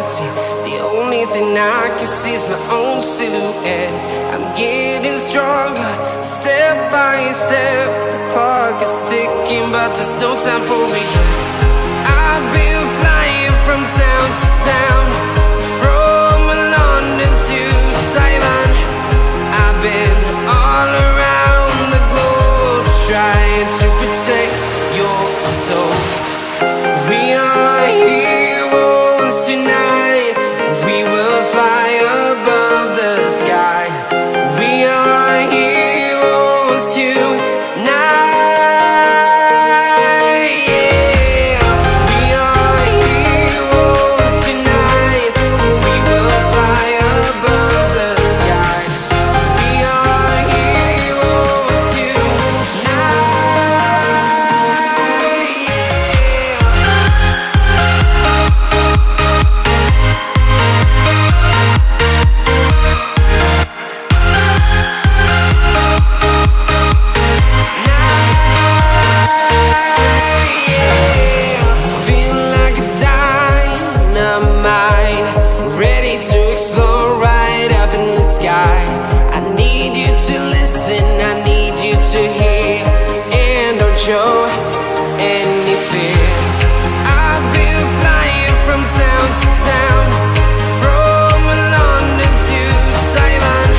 empty. The only thing I can see is my own silhouette. I'm getting stronger, step by step. The clock is ticking, but there's no time for regrets. I've been flying from town to town, from London to Taiwan. I've been all around the globe, trying to protect your soul. We are heroes tonight. We will fly above the sky. We are heroes tonight. I need you to listen, I need you to hear, and don't show any fear. I've been flying from town to town, from London to Taiwan.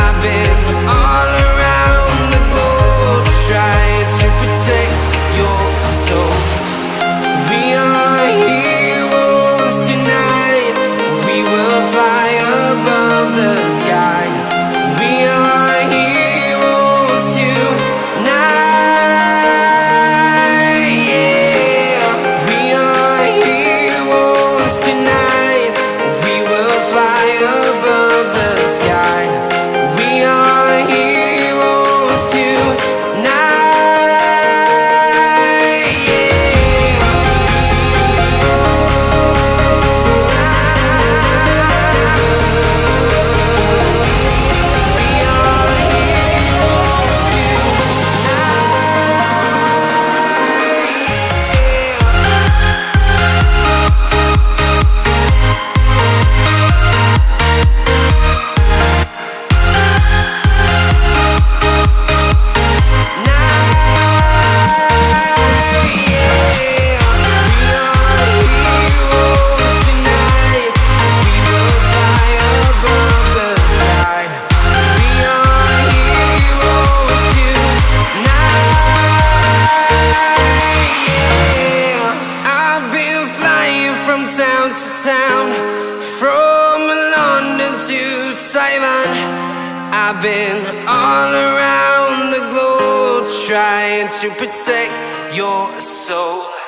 I've been all around the globe, trying to protect your soul. We are heroes tonight. We will fly above the sky. We are heroes tonight. Yeah. We are heroes tonight. We will fly above the sky. We are heroes tonight. From town to town, from London to Taiwan. I've been all around the globe, trying to protect your soul.